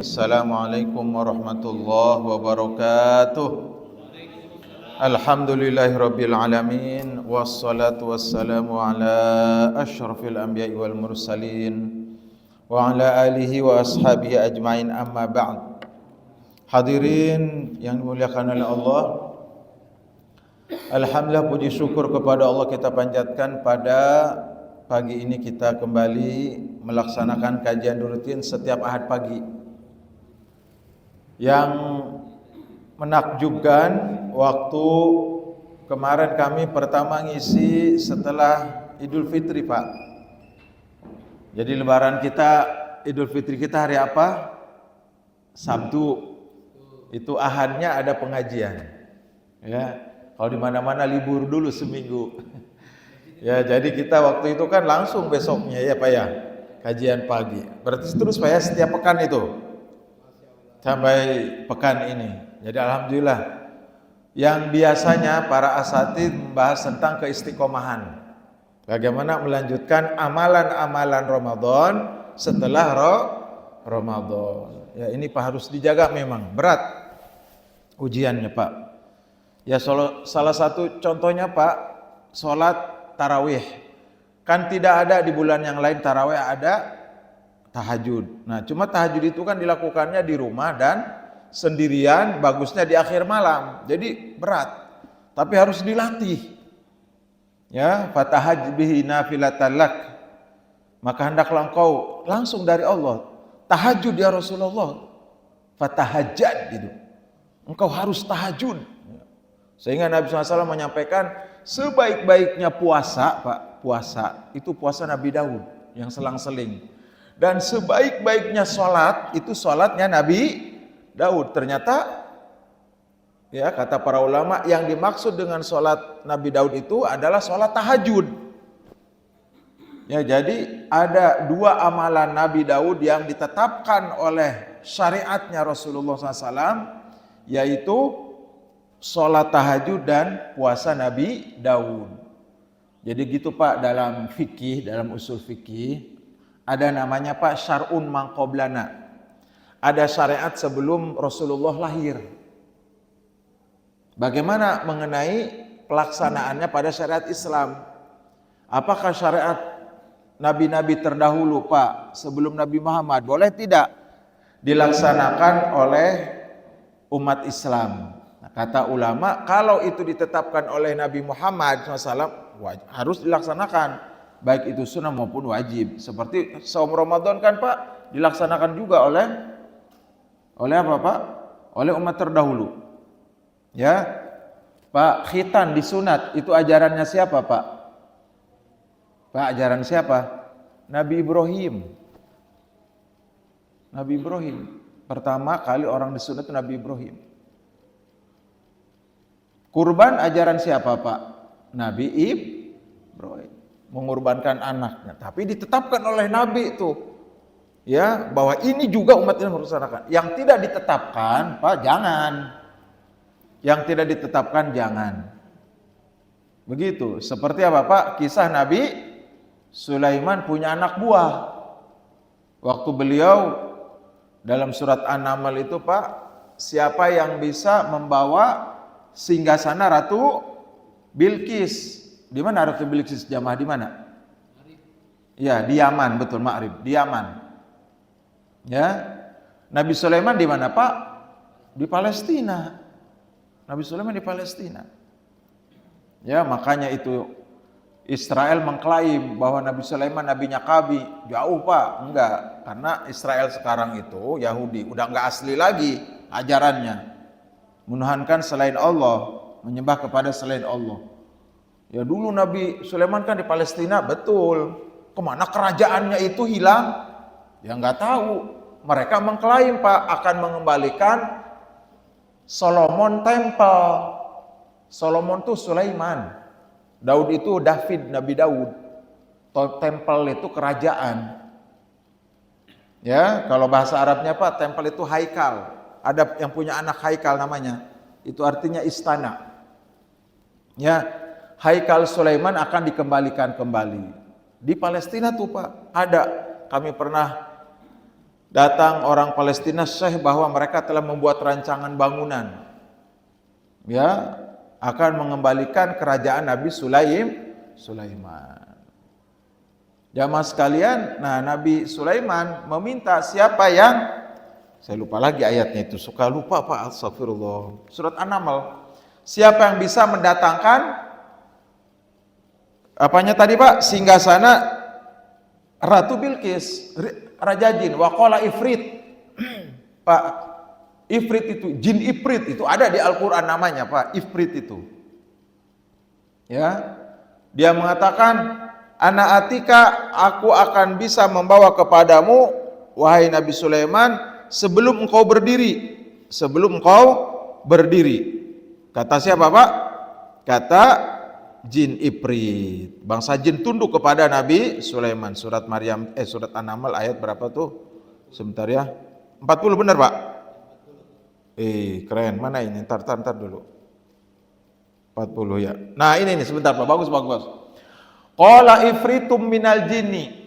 Assalamualaikum warahmatullahi wabarakatuh. Alhamdulillahirabbil alamin wassalatu wassalamu ala asyrafil anbiya'i wal mursalin wa ala alihi wa ashabihi ajmain, amma ba'd. Hadirin yang dimuliakan oleh Allah, alhamdulillah, puji syukur kepada Allah kita panjatkan pada pagi ini kita kembali melaksanakan kajian rutin setiap Ahad pagi. Yang menakjubkan, waktu kemarin kami pertama ngisi setelah Idul Fitri, Pak. Jadi lebaran kita, Idul Fitri kita hari apa? Sabtu. Itu Ahadnya ada pengajian. Ya, kalau di mana-mana libur dulu seminggu. Ya, jadi kita waktu itu kan langsung besoknya ya Pak ya, kajian pagi. Berarti terus Pak ya setiap pekan itu sampai pekan ini. Jadi alhamdulillah, yang biasanya para asatidz membahas tentang keistiqomahan, bagaimana melanjutkan amalan-amalan Ramadan setelah Ramadan. Ya ini Pak harus dijaga, memang berat ujiannya Pak. Ya salah satu contohnya Pak, sholat tarawih. Kan tidak ada di bulan yang lain tarawih, ada tahajud. Nah, cuma tahajud itu kan dilakukannya di rumah dan sendirian, bagusnya di akhir malam. Jadi berat, tapi harus dilatih. Ya, fatahajj bihi nafilatan lak. Maka hendaklah engkau langsung dari Allah, tahajud ya Rasulullah. Fatahajjad gitu. Engkau harus tahajud. Sehingga Nabi SAW menyampaikan sebaik-baiknya puasa, Pak, puasa itu puasa Nabi Daud yang selang-seling. Dan sebaik-baiknya sholat itu sholatnya Nabi Daud. Ternyata ya kata para ulama, yang dimaksud dengan sholat Nabi Daud itu adalah sholat tahajud. Ya, jadi ada dua amalan Nabi Daud yang ditetapkan oleh syariatnya Rasulullah SAW, yaitu sholat tahajud dan puasa Nabi Daud. Jadi gitu Pak, dalam fikih, dalam usul fikih ada namanya Pak syar'un mangqoblana. Ada syariat sebelum Rasulullah lahir. Bagaimana mengenai pelaksanaannya pada syariat Islam? Apakah syariat nabi-nabi terdahulu Pak, sebelum Nabi Muhammad, boleh tidak dilaksanakan oleh umat Islam? Kata ulama, kalau itu ditetapkan oleh Nabi Muhammad SAW, harus dilaksanakan, baik itu sunnah maupun wajib. Seperti saum Ramadan kan Pak, dilaksanakan juga oleh apa Pak? Oleh umat terdahulu. Ya, Pak, khitan disunat, itu ajarannya siapa Pak? Pak, ajaran siapa? Nabi Ibrahim. Nabi Ibrahim. Pertama kali orang disunat itu Nabi Ibrahim. Kurban ajaran siapa Pak? Nabi Ibrahim, mengorbankan anaknya, tapi ditetapkan oleh Nabi itu, ya, bahwa ini juga umat ini melaksanakan. Yang tidak ditetapkan Pak, jangan. Yang tidak ditetapkan jangan. Begitu. Seperti apa Pak? Kisah Nabi Sulaiman punya anak buah. Waktu beliau dalam surat An-Naml itu Pak, siapa yang bisa membawa singgasana Ratu Bilqis? Di mana Ratu Bilqis jamaah di mana? Ya, di Yaman, betul, Ma'rib, di Yaman. Ya. Nabi Sulaiman di mana, Pak? Di Palestina. Nabi Sulaiman di Palestina. Ya, makanya itu Israel mengklaim bahwa Nabi Sulaiman nabinya Kabi. Jauh Pak, enggak. Karena Israel sekarang itu Yahudi, udah enggak asli lagi ajarannya. Menuhankan selain Allah, menyembah kepada selain Allah. Ya dulu Nabi Sulaiman kan di Palestina, betul. Kemana kerajaannya itu hilang? Ya nggak tahu. Mereka mengklaim Pak akan mengembalikan Solomon Temple. Solomon itu Sulaiman. Daud itu David, Nabi Daud. Temple itu kerajaan. Ya, kalau bahasa Arabnya Pak, temple itu haikal. Ada yang punya anak haikal namanya, itu artinya istana. Ya, haikal Sulaiman akan dikembalikan kembali. Di Palestina tuh Pak, ada, kami pernah Datang orang Palestina syekh bahwa mereka telah membuat rancangan bangunan, ya, akan mengembalikan kerajaan Nabi Sulaiman. Jamaah sekalian, nah Nabi Sulaiman meminta siapa yang, saya lupa lagi ayatnya itu, suka lupa Pak, astagfirullah. Surat An-Naml. Siapa yang bisa mendatangkan apanya tadi Pak? Singgasana Ratu Bilqis, Raja Jin, waqala ifrit. Pak, ifrit itu, jin ifrit itu ada di Al-Qur'an namanya Pak, ifrit itu. Ya. Dia mengatakan, "Ana atika, aku akan bisa membawa kepadamu wahai Nabi Sulaiman sebelum engkau berdiri." Sebelum engkau berdiri. Kata siapa Pak? Kata jin ifrit. Bangsa jin tunduk kepada Nabi Sulaiman. Surat surat An-Naml ayat berapa tuh? Sebentar ya. 40 benar Pak? Keren. Mana ini? Ntar dulu. 40 ya. Nah ini nih sebentar Pak. Bagus. Qala ifritum minal jinni.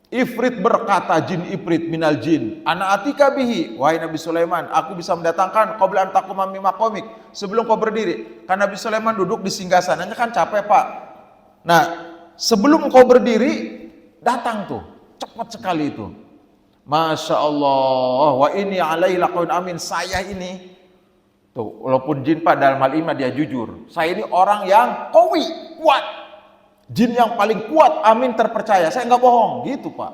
Ifrit berkata, jin ifrit minal jin, ana atika bihi, wahai Nabi Sulaiman, aku bisa mendatangkan qabla an taquma min maqamik, sebelum kau berdiri. Kan Nabi Sulaiman duduk di singgasananya kan capek Pak. Nah, sebelum kau berdiri datang tuh, cepat sekali itu. Masya Allah, wa ini alaihi laqawin amin. Saya ini tuh, walaupun jin Pak dalam hal ini dia jujur, saya ini orang yang qawi, kuat. Jin yang paling kuat, amin, terpercaya. Saya nggak bohong, gitu Pak.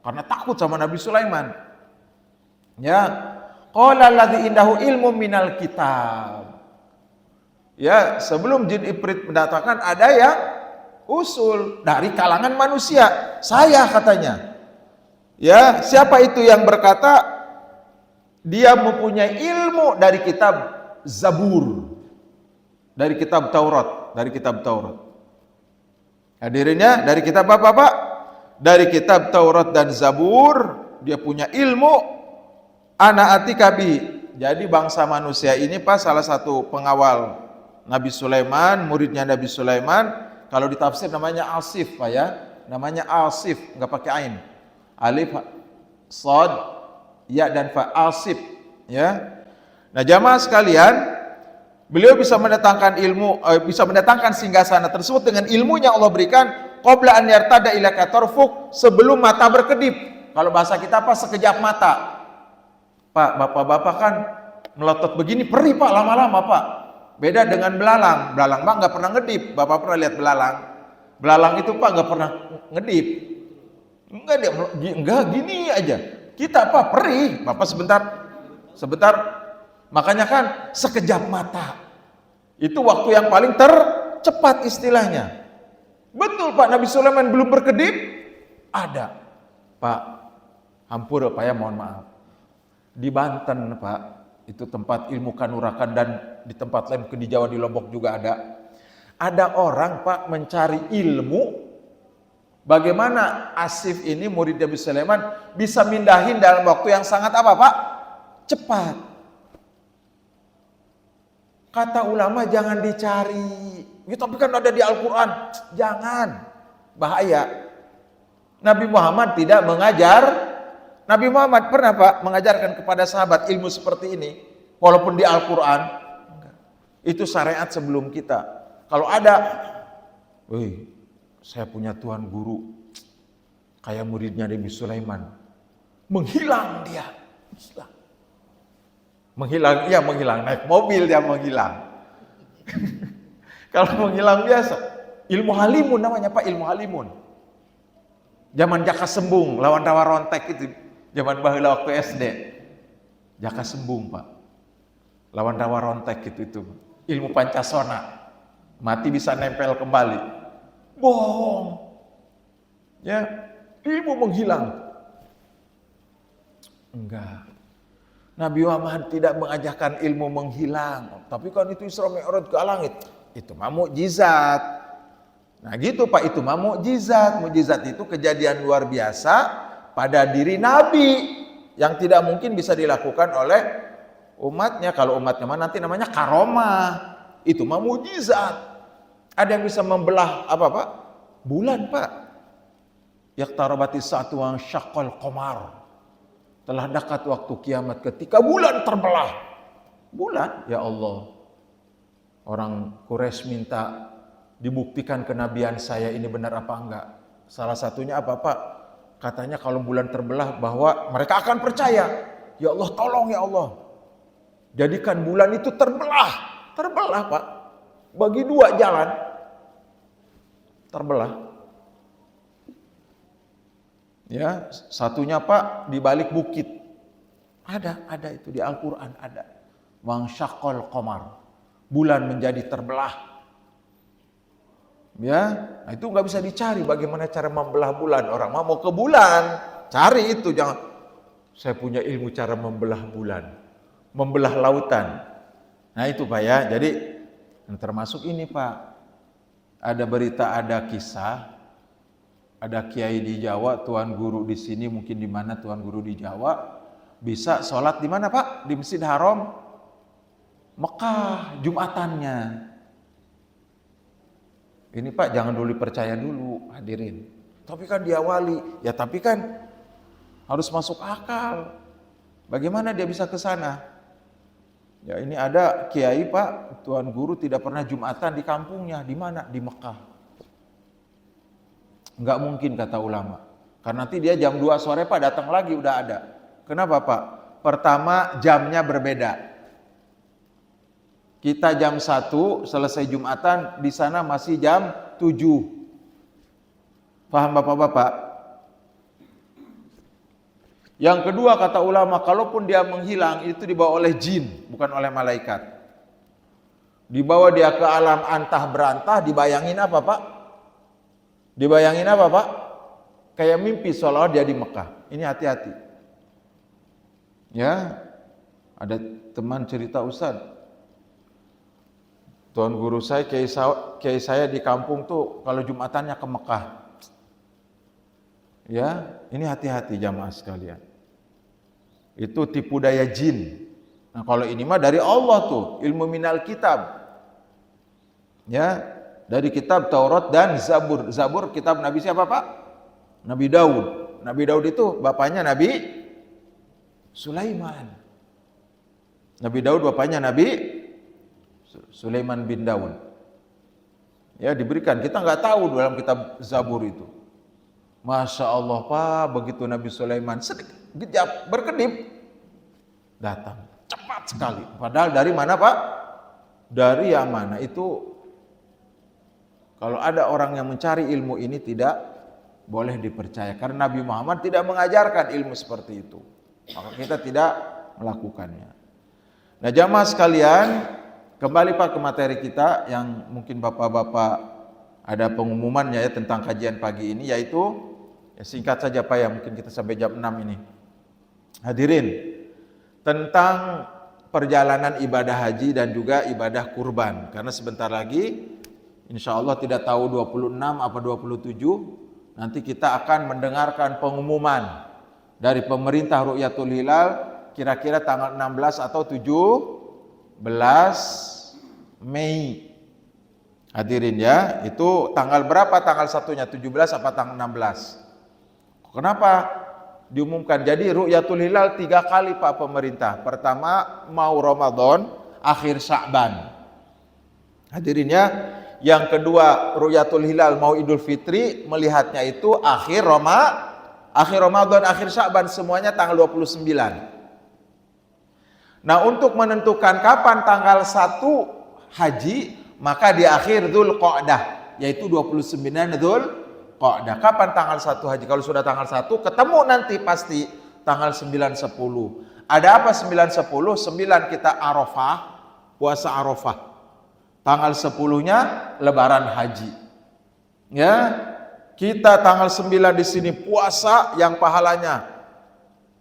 Karena takut sama Nabi Sulaiman. Ya, qala alladzi indahu ilmu minal kitab. Ya, sebelum jin ifrit mendatangkan ada yang usul dari kalangan manusia. Saya katanya. Ya, siapa itu yang berkata dia mempunyai ilmu dari kitab Zabur, dari kitab Taurat. Hadirinnya dari kitab apa Pak? Dari kitab Taurat dan Zabur, dia punya ilmu. Ana atikabi. Jadi bangsa manusia ini Pak salah satu pengawal Nabi Sulaiman, muridnya Nabi Sulaiman. Kalau ditafsir namanya Asif Pak ya. Namanya Asif, enggak pakai ain. Alif, Shad, Ya dan Fa, Asif ya. Nah jamaah sekalian, beliau bisa mendatangkan ilmu, bisa mendatangkan singgasana tersebut dengan ilmunya Allah berikan qabla an yartada ilaka tarfuk, sebelum mata berkedip. Kalau bahasa kita apa? Sekejap mata. Pak, bapak-bapak kan melotot begini perih Pak lama-lama Pak. Beda dengan belalang. Belalang Pak nggak pernah ngedip. Bapak pernah lihat belalang? Belalang itu Pak nggak pernah ngedip. Enggak gini aja. Kita Pak perih. Bapak sebentar. Makanya kan sekejap mata. Itu waktu yang paling tercepat istilahnya. Betul Pak, Nabi Sulaiman belum berkedip ada. Pak, hampur Pak ya, mohon maaf. Di Banten Pak, itu tempat ilmu kanurakan, dan di tempat lain di Jawa, di Lombok juga ada. Ada orang Pak mencari ilmu bagaimana Asif ini murid Nabi Sulaiman bisa mindahin dalam waktu yang sangat apa Pak? Cepat. Kata ulama jangan dicari. Ya, tapi kan ada di Al-Quran. Jangan. Bahaya. Nabi Muhammad tidak mengajar. Nabi Muhammad pernah Pak mengajarkan kepada sahabat ilmu seperti ini. Walaupun di Al-Quran. Itu syariat sebelum kita. Kalau ada, saya punya tuan guru. Kayak muridnya Nabi Sulaiman. Menghilang dia. Menghilang, naik mobil dia menghilang. Kalau menghilang biasa, ilmu halimun namanya Pak, ilmu halimun. Zaman Jaka Sembung lawan Rawa Rontek itu, zaman baheula waktu SD. Jaka Sembung Pak, lawan Rawa Rontek itu ilmu Pancasona, mati bisa nempel kembali. Bohong, ya, ilmu menghilang. Enggak. Nabi Muhammad tidak mengajarkan ilmu menghilang. Tapi kan itu Isra Mi'raj ke langit. Itu mah mukjizat. Nah gitu Pak, itu mah mukjizat. Mukjizat itu kejadian luar biasa pada diri Nabi yang tidak mungkin bisa dilakukan oleh umatnya. Kalau umatnya mah nanti namanya karomah. Itu mah mukjizat. Ada yang bisa membelah apa Pak? Bulan Pak. Yaqtarabati sa'atu wa syaqqal qamar. Telah dekat waktu kiamat ketika bulan terbelah. Bulan, ya Allah. Orang Quraisy minta dibuktikan kenabian saya ini benar apa enggak. Salah satunya apa Pak? Katanya kalau bulan terbelah bahwa mereka akan percaya. Ya Allah, tolong ya Allah. Jadikan bulan itu terbelah. Terbelah Pak. Bagi dua jalan. Terbelah. Ya, satunya Pak di balik bukit. Ada itu di Al-Qur'an ada. Wangsyaqqal qamar. Bulan menjadi terbelah. Ya, nah itu nggak bisa dicari bagaimana cara membelah bulan. Orang mau ke bulan, cari itu, jangan. Saya punya ilmu cara membelah bulan, membelah lautan. Nah itu Pak ya. Jadi termasuk ini Pak. Ada berita, ada kisah, ada kiai di Jawa, tuan guru di sini, mungkin di mana tuan guru di Jawa bisa sholat di mana Pak? Di Masjid Haram Mekah Jumatannya. Ini Pak jangan dulu percaya dulu hadirin. Tapi kan diawali, ya tapi kan harus masuk akal. Bagaimana dia bisa ke sana? Ya ini ada kiai Pak, tuan guru tidak pernah Jumatan di kampungnya. Di mana? Di Mekah. Enggak mungkin kata ulama. Karena nanti dia jam 2 sore Pak datang lagi udah ada. Kenapa Pak? Pertama jamnya berbeda. Kita jam 1 selesai Jumatan, di sana masih jam 7. Paham Bapak-bapak? Yang kedua kata ulama, kalaupun dia menghilang itu dibawa oleh jin, bukan oleh malaikat. Dibawa dia ke alam antah berantah, dibayangin apa Pak? Dibayangin apa Pak? Kayak mimpi seolah dia di Mekah. Ini hati-hati. Ya, ada teman cerita Ustaz, tuan guru saya, kiai saya di kampung tuh kalau Jumatannya ke Mekah. Ya, ini hati-hati jamaah sekalian. Itu tipu daya jin. Nah, kalau ini mah dari Allah tuh, ilmu minal kitab. Ya, dari kitab Taurat dan Zabur. Zabur kitab Nabi siapa Pak? Nabi Daud. Nabi Daud itu bapaknya Nabi Sulaiman. Nabi Daud bapaknya Nabi Sulaiman bin Daud. Ya, diberikan. Kita nggak tahu dalam kitab Zabur itu. Masya Allah Pak, begitu Nabi Sulaiman sekejap berkedip datang cepat sekali. Padahal dari mana Pak? Dari Yaman. Nah, itu kalau ada orang yang mencari ilmu ini tidak boleh dipercaya karena Nabi Muhammad tidak mengajarkan ilmu seperti itu. Maka kita tidak melakukannya. Nah, jamaah sekalian, kembali Pak ke materi kita yang mungkin Bapak-bapak ada pengumumannya ya tentang kajian pagi ini, yaitu ya singkat saja Pak ya, mungkin kita sampai jam 6 ini. Hadirin, tentang perjalanan ibadah haji dan juga ibadah kurban. Karena sebentar lagi insya Allah tidak tahu 26 apa 27, nanti kita akan mendengarkan pengumuman dari pemerintah Ru'yatul Hilal kira-kira tanggal 16 atau 17 Mei. Hadirin ya, itu tanggal berapa tanggal satunya? 17 apa tanggal 16? Kenapa diumumkan? Jadi Ru'yatul Hilal 3 kali Pak pemerintah. Pertama mau Ramadan, akhir Sya'ban. Hadirin ya. Yang kedua Ru'yatul Hilal mau Idul Fitri, melihatnya itu akhir Ramadan, akhir Sya'ban, semuanya tanggal 29. Nah, untuk menentukan kapan tanggal 1 haji, maka di akhir Dzulqa'dah, yaitu 29 Dzulqa'dah. Kapan tanggal 1 haji? Kalau sudah tanggal 1 ketemu nanti pasti tanggal 9 10. Ada apa 9 10? 9 kita Arafah, puasa Arafah. Tanggal 10-nya lebaran haji. Ya. Kita tanggal 9 di sini puasa yang pahalanya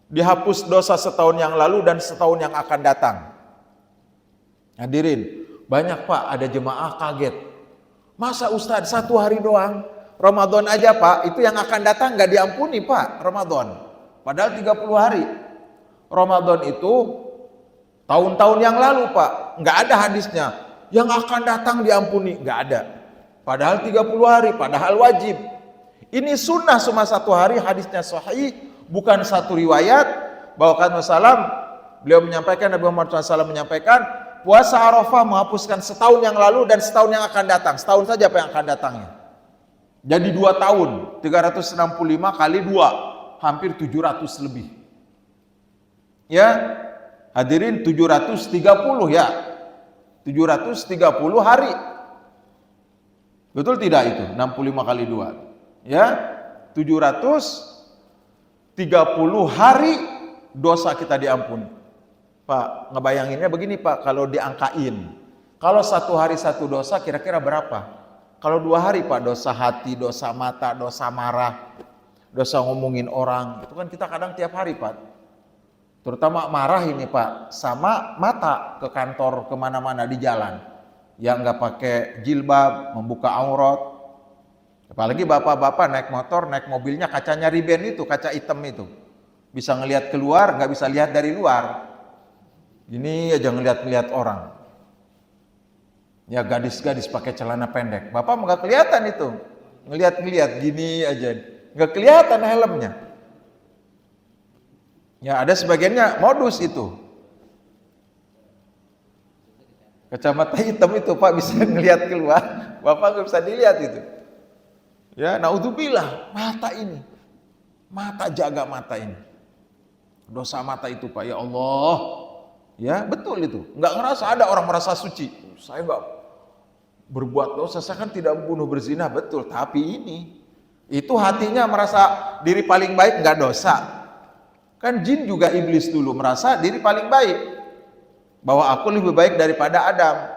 dihapus dosa setahun yang lalu dan setahun yang akan datang. Hadirin, banyak Pak ada jemaah kaget. Masa Ustadz 1 hari doang? Ramadan aja Pak, itu yang akan datang nggak diampuni Pak, Ramadan. Padahal 30 hari. Ramadan itu tahun-tahun yang lalu Pak, nggak ada hadisnya. Yang akan datang diampuni, nggak ada. Padahal 30 hari, padahal wajib. Ini sunnah cuma 1 hari, hadisnya sahih, bukan 1 riwayat, bawakan wassalam, beliau menyampaikan, Nabi Muhammad SAW menyampaikan, puasa Arafah menghapuskan setahun yang lalu dan setahun yang akan datang. Setahun saja apa yang akan datangnya. Jadi 2 tahun, 365 kali 2, hampir 700 lebih. Ya, hadirin 730 ya. 730 hari. Betul tidak itu? 65 kali 2. Ya, 730 hari dosa kita diampuni. Pak, ngebayanginnya begini Pak, kalau diangkain. Kalau 1 hari 1 dosa kira-kira berapa? Kalau 2 hari Pak, dosa hati, dosa mata, dosa marah, dosa ngomongin orang. Itu kan kita kadang tiap hari Pak. Terutama marah ini Pak, sama mata ke kantor kemana-mana di jalan. Yang nggak pakai jilbab, membuka aurat. Apalagi bapak-bapak naik motor, naik mobilnya kacanya riben itu, kaca hitam itu. Bisa ngelihat keluar, nggak bisa lihat dari luar. Ini aja ngelihat-ngelihat orang. Ya gadis-gadis pakai celana pendek. Bapak nggak kelihatan itu. Ngelihat-ngelihat gini aja. Nggak kelihatan helmnya. Ya ada sebagiannya modus itu. Kacamata hitam itu Pak bisa ngelihat keluar. Bapak nggak bisa dilihat itu. Ya naudzubillah, mata ini. Mata, jaga mata ini. Dosa mata itu Pak, ya Allah. Ya betul itu. Nggak ngerasa ada orang merasa suci. Saya nggak berbuat dosa, saya kan tidak membunuh, berzina, betul. Tapi ini, itu hatinya merasa diri paling baik, nggak dosa. Kan jin juga iblis dulu merasa diri paling baik, bahwa aku lebih baik daripada Adam.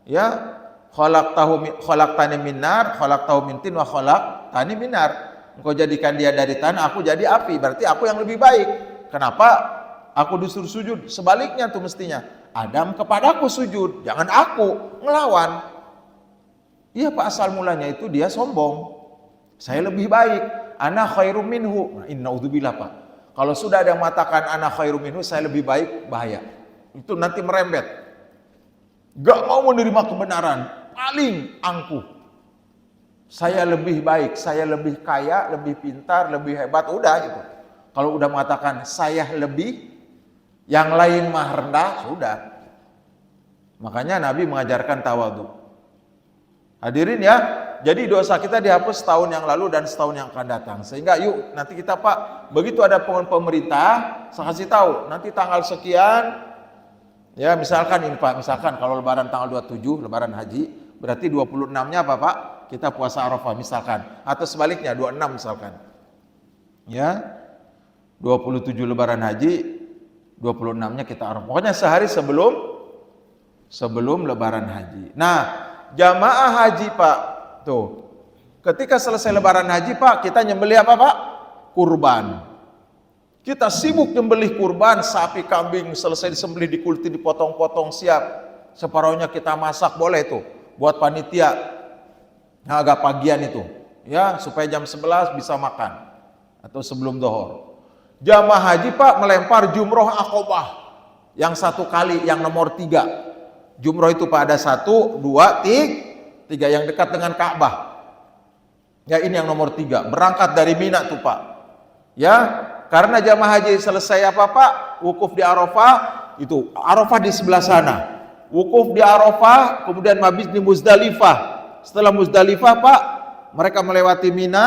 Ya, khalaqtani min nar, khalaqtahu min tin wa khalaqtani min nar. Engkau jadikan dia dari tanah, aku jadi api. Berarti aku yang lebih baik. Kenapa aku disuruh sujud? Sebaliknya tuh mestinya. Adam kepadaku sujud, jangan aku ngelawan. Iya Pak, asal mulanya itu dia sombong. Saya lebih baik. Ana khairum minhu. Innaudzubillah Pak. Kalau sudah ada yang mengatakan ana khairum minhu, saya lebih baik, bahaya. Itu nanti merembet. Gak mau menerima kebenaran, paling angkuh. Saya lebih baik, saya lebih kaya, lebih pintar, lebih hebat, udah itu. Kalau udah mengatakan saya lebih, yang lain mah rendah, sudah. Makanya Nabi mengajarkan tawadhu. Hadirin ya, jadi dosa kita dihapus setahun yang lalu dan setahun yang akan datang. Sehingga yuk nanti kita Pak, begitu ada pengumuman pemerintah, saya kasih tahu, nanti tanggal sekian, ya misalkan ini Pak, misalkan kalau lebaran tanggal 27, lebaran haji, berarti 26-nya apa Pak? Kita puasa Arafah misalkan. Atau sebaliknya 26 misalkan. Ya, 27 lebaran haji, 26-nya kita Arafah. Pokoknya sehari sebelum lebaran haji. Nah, jamaah haji Pak, tuh. Ketika selesai lebaran haji Pak, kita nyembelih apa Pak? Kurban. Kita sibuk nyembelih kurban, sapi, kambing, selesai disembelih, dikuliti, dipotong-potong, siap. Separuhnya kita masak, boleh tuh. Buat panitia, nah, agak pagian itu. Ya, supaya jam 11 bisa makan. Atau sebelum dohor. Jamaah haji Pak melempar jumroh akobah. Yang 1 kali, yang nomor 3. Jumroh itu Pak ada 1, 2, 3 yang dekat dengan Ka'bah. Ya ini yang nomor 3. Berangkat dari Mina tuh Pak. Ya, karena jamaah haji selesai apa Pak? Wukuf di Arafah, itu Arafah di sebelah sana. Wukuf di Arafah, kemudian mabit di Muzdalifah. Setelah Muzdalifah Pak, mereka melewati Mina.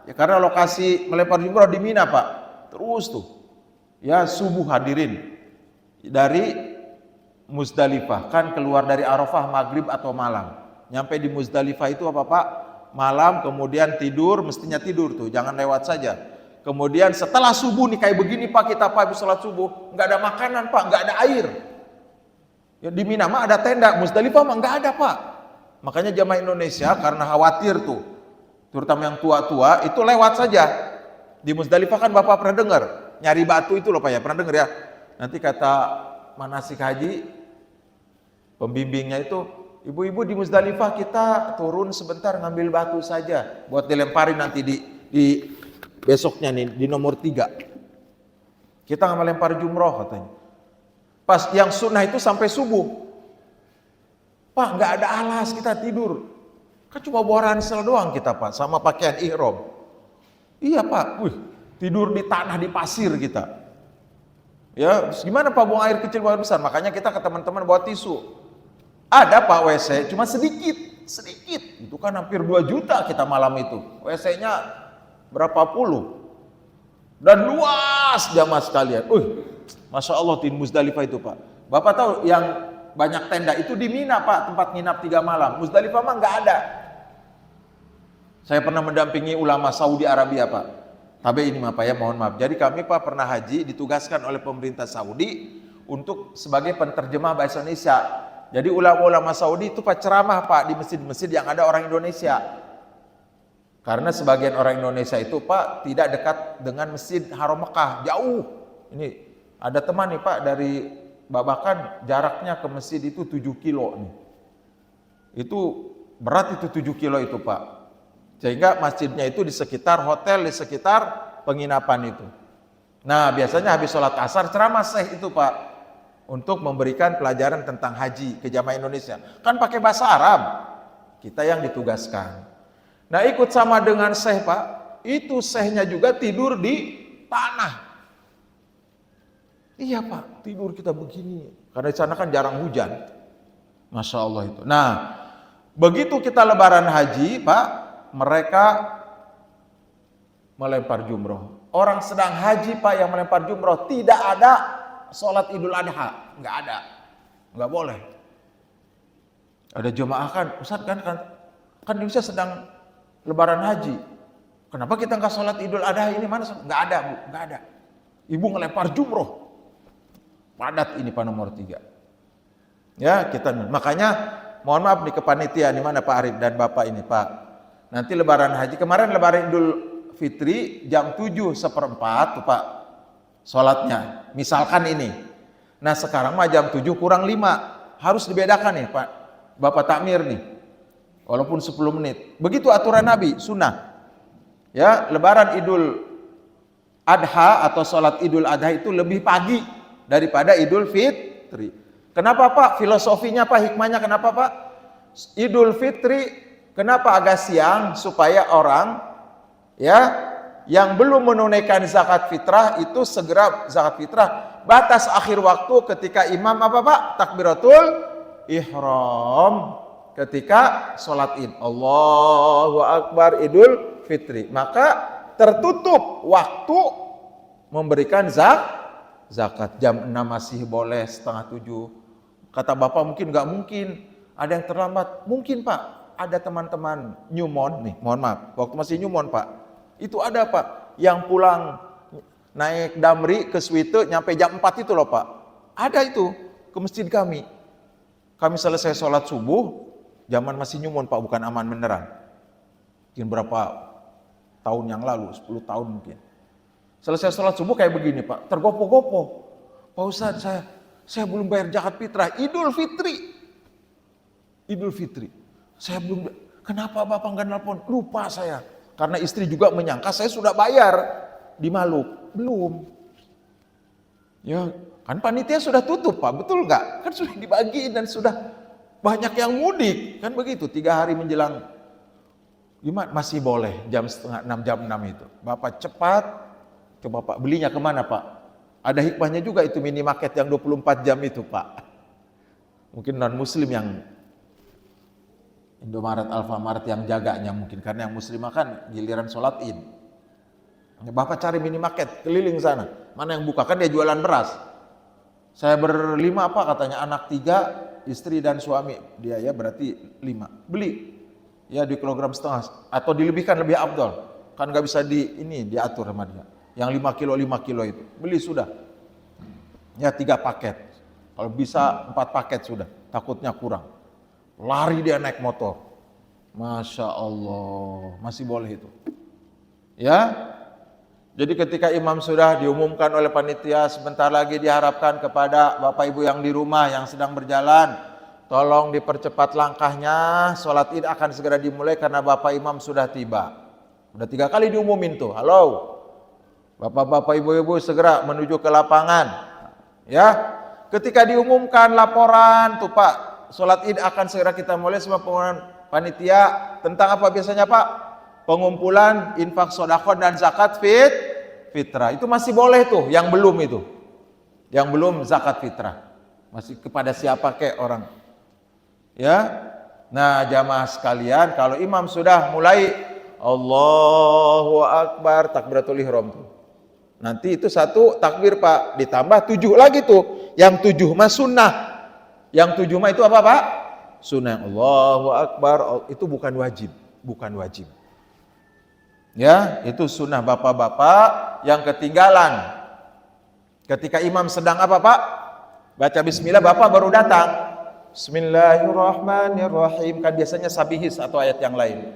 Ya karena lokasi melempar jumroh di Mina Pak. Terus tuh. Ya subuh hadirin. Dari Muzdalifah, kan keluar dari Arafah maghrib atau malam. Nyampe di Muzdalifah itu apa Pak? Malam, kemudian tidur, mestinya tidur tuh, jangan lewat saja. Kemudian setelah subuh nih kayak begini Pak, kita Pak habis sholat subuh, nggak ada makanan Pak, nggak ada air. Ya, di Mina mah ada tenda, Muzdalifah mah nggak ada Pak. Makanya jamaah Indonesia karena khawatir tuh, terutama yang tua-tua itu lewat saja. Di Muzdalifah kan Bapak pernah dengar, nyari batu itu loh Pak ya, pernah dengar ya? Nanti kata manasik haji, pembimbingnya itu, ibu-ibu di Muzdalifah kita turun sebentar ngambil batu saja buat dilemparin nanti di besoknya nih di nomor 3. Kita nggak melempar jumroh katanya. Pas yang sunnah itu sampai subuh. Pak nggak ada alas kita tidur. Kan cuma bawa ransel doang kita Pak sama pakaian ihram. Iya Pak, tidur di tanah di pasir kita. Ya, terus gimana Pak buang air kecil buang air besar? Makanya kita ke teman-teman bawa tisu. Ada Pak WC, cuma sedikit. Itu kan hampir 2 juta kita malam itu. WC-nya berapa puluh. Dan luas jamaah sekalian. Masya Allah di Muzdalifah itu Pak. Bapak tahu yang banyak tenda itu di Mina Pak, tempat nginap 3 malam. Muzdalifah mah nggak ada. Saya pernah mendampingi ulama Saudi Arabia Pak. Tapi ini Pak ya, mohon maaf. Jadi kami Pak pernah haji ditugaskan oleh pemerintah Saudi untuk sebagai penterjemah bahasa Indonesia. Jadi ulama-ulama Saudi itu Pak ceramah Pak di masjid-masjid yang ada orang Indonesia. Karena sebagian orang Indonesia itu Pak tidak dekat dengan Masjid Haram Mekah, jauh. Ini ada teman nih Pak dari Babakan, jaraknya ke masjid itu 7 kilo nih. Itu berat itu 7 kilo itu Pak. Sehingga masjidnya itu di sekitar hotel, di sekitar penginapan itu. Nah biasanya habis sholat asar ceramah Syekh itu Pak. Untuk memberikan pelajaran tentang haji ke jamaah Indonesia. Kan pakai bahasa Arab. Kita yang ditugaskan. Nah ikut sama dengan Syekh Pak. Itu Syekhnya juga tidur di tanah. Iya Pak, tidur kita begini. Karena di sana kan jarang hujan. Masya Allah itu. Nah, begitu kita lebaran haji Pak, mereka melempar jumroh. Orang sedang haji Pak yang melempar jumroh, tidak ada sholat Idul Adha, nggak ada, nggak boleh. Ada jemaah kan, Ustaz kan Indonesia sedang lebaran haji. Kenapa kita nggak sholat Idul Adha ini mana? Nggak ada Bu, nggak ada. Ibu ngelempar jumroh. Padat ini Pak nomor 3. Ya kita, makanya mohon maaf nih ke panitia di mana Pak Arif dan Bapak ini Pak. Nanti lebaran haji, kemarin lebaran Idul Fitri jam 7:15 tuh Pak sholatnya. Misalkan ini. Nah sekarang mah jam 7 kurang 5. Harus dibedakan nih Pak Bapak Takmir nih. Walaupun 10 menit. Begitu aturan Nabi, sunnah. Ya, lebaran Idul Adha atau sholat Idul Adha itu lebih pagi daripada Idul Fitri. Kenapa Pak? Filosofinya Pak, hikmahnya kenapa Pak? Idul Fitri kenapa agak siang? Supaya orang ya yang belum menunaikan zakat fitrah itu segera zakat fitrah. Batas akhir waktu ketika imam apa Pak? Takbiratul ihram. Ketika sholat id. Allahu Akbar Idul Fitri. Maka tertutup waktu memberikan zakat. Jam 6 masih boleh, setengah 7. Kata Bapak mungkin nggak mungkin. Ada yang terlambat. Mungkin Pak. Ada teman-teman Newmont nih. Mohon maaf. Waktu masih Newmont Pak. Itu ada Pak. Yang pulang naik Damri ke Suite nyampe jam 4 itu loh Pak. Ada itu. Ke masjid kami. Kami selesai sholat subuh. Zaman masih Newmont Pak. Bukan aman beneran. Mungkin berapa tahun yang lalu. 10 tahun mungkin. Selesai sholat subuh kayak begini Pak, tergopoh-gopoh. Pak Ustaz, saya belum bayar zakat fitrah. Idul Fitri. Saya belum. Kenapa Bapak nggak nelpon? Lupa saya. Karena istri juga menyangka saya sudah bayar di Maluk. Belum. Ya, kan panitia sudah tutup Pak, betul nggak? Kan sudah dibagi dan sudah banyak yang mudik. Kan begitu, 3 hari menjelang. Gimana? Masih boleh jam setengah 6, jam 6 itu. Bapak cepat. Coba Pak, belinya kemana Pak? Ada hikmahnya juga itu minimarket yang 24 jam itu Pak. Mungkin non muslim yang Indomaret, Alfamart yang jaganya mungkin. Karena yang muslim kan giliran sholat id. Bapak cari minimarket, keliling sana. Mana yang buka? Kan dia jualan beras. Saya berlima Pak katanya, anak 3, istri dan suami. Dia ya berarti 5. Beli. Ya di kilogram setengah. Atau dilebihkan lebih afdol. Kan gak bisa diatur sama dia. Yang 5 kilo itu. Beli sudah. Ya 3 paket. Kalau bisa 4 paket sudah. Takutnya kurang. Lari dia naik motor. Masya Allah. Masih boleh itu. Ya. Jadi ketika imam sudah diumumkan oleh panitia. Sebentar lagi diharapkan kepada Bapak Ibu yang di rumah yang sedang berjalan. Tolong dipercepat langkahnya. Sholat id akan segera dimulai karena Bapak Imam sudah tiba. Udah 3 kali diumumin tuh. Halo. Bapak-bapak, ibu-ibu segera menuju ke lapangan. Ya, ketika diumumkan laporan tuh Pak, sholat id akan segera kita mulai semua pengumuman panitia tentang apa biasanya Pak? Pengumpulan infak sedekah dan zakat fitrah. Itu masih boleh tuh, yang belum itu. Yang belum zakat fitrah. Masih kepada siapa kek orang. Ya. Nah, jamaah sekalian, kalau imam sudah mulai Allahu Akbar, takbiratul ihram tuh. Nanti itu satu takbir Pak, ditambah 7 lagi tuh. Yang 7 mah sunnah. Yang 7 mah itu apa Pak? Sunnah. Allahu Akbar, itu bukan wajib. Bukan wajib. Ya, itu sunnah bapak-bapak yang ketinggalan. Ketika imam sedang apa Pak? Baca bismillah, bapak baru datang. Bismillahirrahmanirrahim. Kan biasanya sabihis atau ayat yang lain.